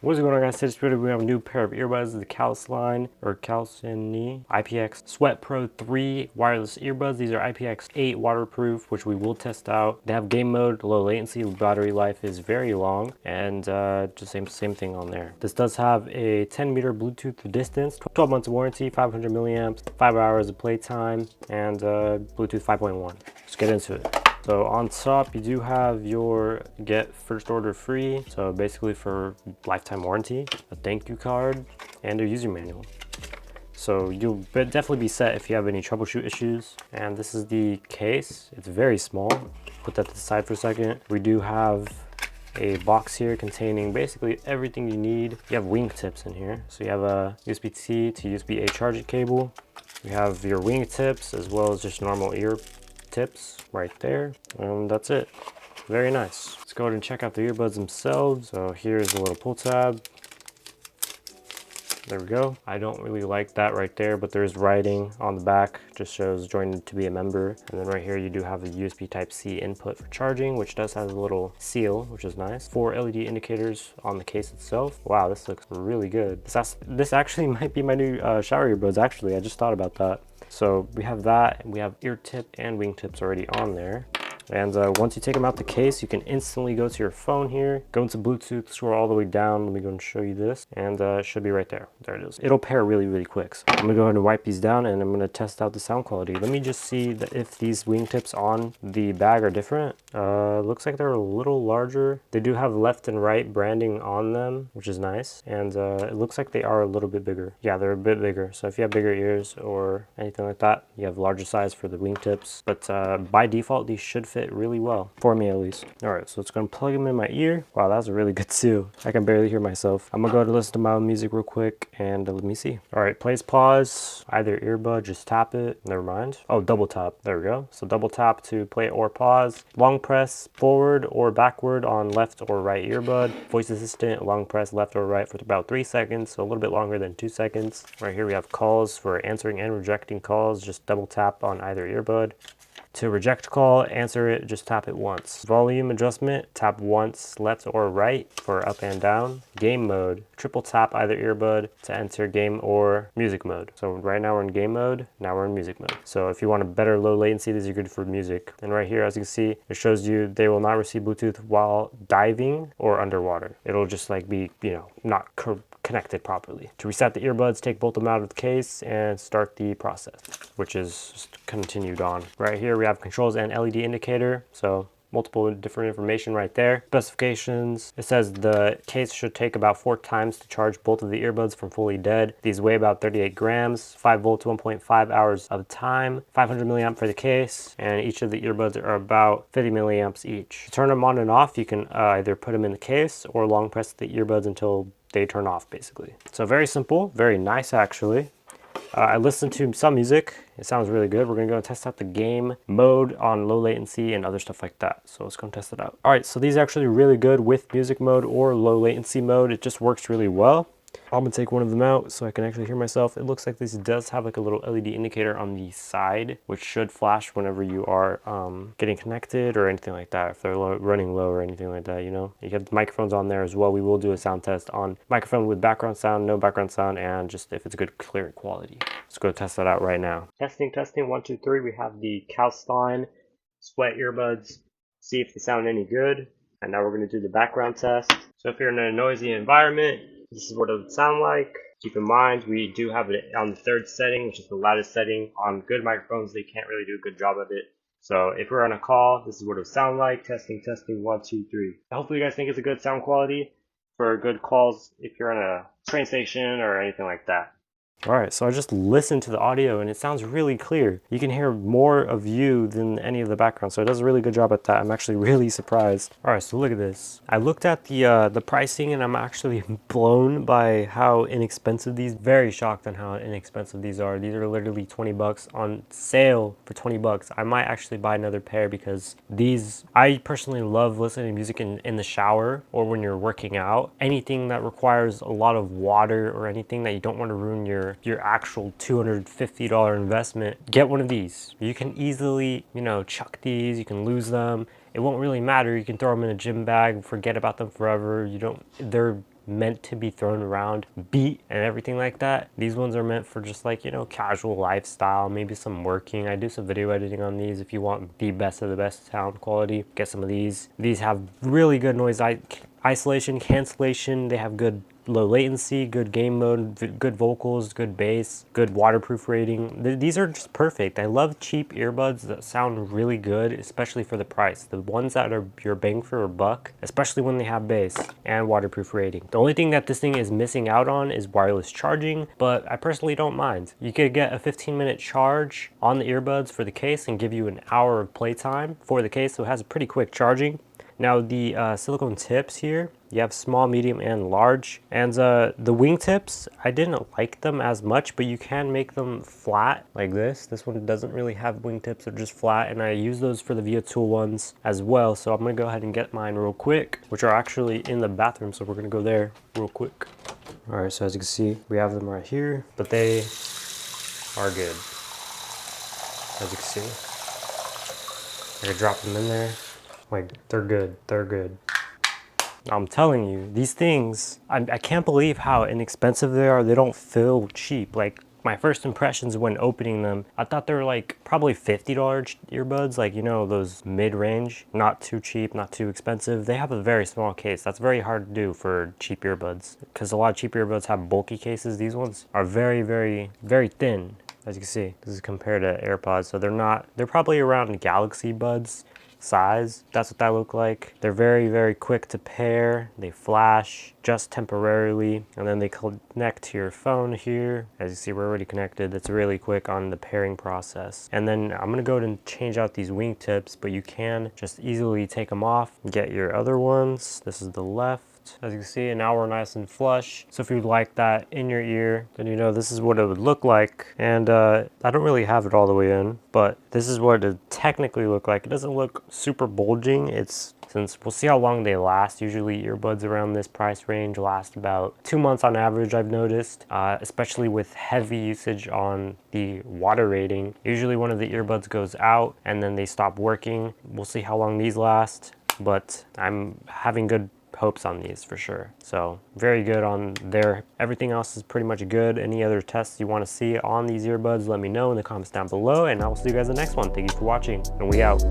What's going on, guys? Today we have a new pair of earbuds, the Calcini IPX Sweat Pro 3 wireless earbuds. These are IPX8 waterproof, which we will test out. They have game mode, low latency, battery life is very long, and just same thing on there. This does have a 10-meter Bluetooth distance, 12 months warranty, 500 milliamps, 5 hours of playtime, and Bluetooth 5.1. Let's get into it. So on top, you do have your get first order free. So basically for lifetime warranty, a thank you card, and a user manual. So you'll definitely be set if you have any troubleshoot issues. And this is the case. It's very small. Put that to the side for a second. We do have a box here containing basically everything you need. You have wingtips in here. So you have a USB-C to USB-A charging cable. You have your wingtips as well as just normal ear tips right there, and that's it. Very nice. Let's go ahead and check out the earbuds themselves. So here's the little pull tab. There we go. I don't really like that right there, but there's writing on the back, just shows joined to be a member. And then right here you do have a USB Type-C input for charging, which does have a little seal, which is nice. 4 LED indicators on the case itself. Wow, this looks really good. This actually might be my new shower earbuds, actually. I just thought about that. So we have that, and we have ear tip and wingtips already on there. And once you take them out the case, you can instantly go to your phone here, go into Bluetooth, scroll all the way down. Let me go and show you this, and it should be right there. There it is. It'll pair really quick. So I'm gonna go ahead and wipe these down, and I'm gonna test out the sound quality. Let me just see if these wingtips on the bag are different. Looks like they're a little larger. They do have left and right branding on them, which is nice. And it looks like they are a little bit bigger. Yeah, they're a bit bigger. So if you have bigger ears or anything like that, you have larger size for the wingtips. But by default, these should fit really well, for me at least. All right, so it's gonna plug them in my ear. Wow, that's really good too. I can barely hear myself. I'm gonna go ahead and listen to my own music real quick, and let me see. All right, plays pause, either earbud, just tap it. Never mind. Oh, double tap. There we go. So double tap to play or pause. Long press forward or backward on left or right earbud. Voice assistant, long press left or right for about 3 seconds, so a little bit longer than 2 seconds. Right here we have calls for answering and rejecting calls. Just double tap on either earbud. To reject call, answer it, just tap it once. Volume adjustment, tap once left or right for up and down. Game mode, triple tap either earbud to enter game or music mode. So right now we're in game mode, now we're in music mode. So if you want a better low latency, these are good for music. And right here, as you can see, it shows you they will not receive Bluetooth while diving or underwater. It'll just like be, not connected properly. To reset the earbuds, take both of them out of the case and start the process, which is just continued on. Right here we have controls and LED indicator, so multiple different information right there. Specifications, it says the case should take about 4 times to charge both of the earbuds from fully dead. These weigh about 38 grams, 5 volts, 1.5 hours of time, 500 milliamp for the case, and each of the earbuds are about 50 milliamps each. To turn them on and off, you can either put them in the case or long press the earbuds until they turn off, basically. So very simple, very nice actually. I listened to some music. It sounds really good. We're gonna go and test out the game mode on low latency and other stuff like that. So let's go and test it out. All right, so these are actually really good with music mode or low latency mode. It just works really well. I'm gonna take one of them out so I can actually hear myself. It looks like this does have like a little LED indicator on the side, which should flash whenever you are getting connected or anything like that. If they're running low or anything like that, You have the microphones on there as well. We will do a sound test on microphone with background sound, no background sound, and just if it's good, clear quality. Let's go test that out right now. Testing, 1, 2, 3. We have the Calcini Sweat earbuds. See if they sound any good. And now we're gonna do the background test. So if you're in a noisy environment, this is what it would sound like. Keep in mind, we do have it on the 3rd setting, which is the loudest setting. On good microphones, they can't really do a good job of it. So if we're on a call, this is what it would sound like. Testing, 1, 2, 3. Hopefully you guys think it's a good sound quality for good calls if you're on a train station or anything like that. All right, so I just listened to the audio and it sounds really clear. You can hear more of you than any of the background, so it does a really good job at that. I'm actually really surprised. All right, so look at this. I looked at the pricing and I'm actually blown by how inexpensive these. Very shocked on how inexpensive these are. These are literally 20 bucks on sale for 20 bucks. I might actually buy another pair because these, I personally love listening to music in the shower or when you're working out. Anything that requires a lot of water or anything that you don't want to ruin your actual $250 investment, get one of these. You can easily, chuck these, you can lose them. It won't really matter. You can throw them in a gym bag, forget about them forever. They're meant to be thrown around, beat and everything like that. These ones are meant for just like, you know, casual lifestyle, maybe some working. I do some video editing on these. If you want the best of the best sound quality, get some of these. These have really good noise isolation, cancellation. They have good low latency, good game mode, good vocals, good bass, good waterproof rating. These are just perfect. I love cheap earbuds that sound really good, especially for the price. The ones that are your bang for a buck, especially when they have bass and waterproof rating. The only thing that this thing is missing out on is wireless charging, but I personally don't mind. You could get a 15-minute charge on the earbuds for the case and give you an hour of playtime for the case, so it has a pretty quick charging. Now the silicone tips here, you have small, medium, and large. And the wingtips, I didn't like them as much, but you can make them flat like this. This one doesn't really have wingtips, they're just flat, and I use those for the Via Tool ones as well. So I'm gonna go ahead and get mine real quick, which are actually in the bathroom, so we're gonna go there real quick. All right, so as you can see, we have them right here, but they are good. As you can see, I can drop them in there. Like, they're good, they're good. I'm telling you, these things, I can't believe how inexpensive they are. They don't feel cheap. Like, my first impressions when opening them, I thought they were like probably $50 earbuds, like, you know, those mid-range, not too cheap, not too expensive. They have a very small case. That's very hard to do for cheap earbuds, because a lot of cheap earbuds have bulky cases. These ones are very, very, very thin. As you can see, this is compared to AirPods, so they're probably around Galaxy Buds size. That's what that look like. They're very, very quick to pair. They flash just temporarily, and then they connect to your phone here. As you see, we're already connected. It's really quick on the pairing process. And then I'm gonna go ahead and change out these wingtips, but you can just easily take them off and get your other ones. This is the left. As you can see, and now we're nice and flush. So if you'd like that in your ear, then you know this is what it would look like. And I don't really have it all the way in, but this is what it technically look like. It doesn't look super bulging. Since we'll see how long they last. Usually earbuds around this price range last about 2 months on average, I've noticed, especially with heavy usage on the water rating. Usually one of the earbuds goes out and then they stop working. We'll see how long these last, but I'm having good hopes on these for sure. So very good on there. Everything else is pretty much good. Any other tests you want to see on these earbuds, let me know in the comments down below, and I will see you guys in the next one. Thank you for watching, and we out.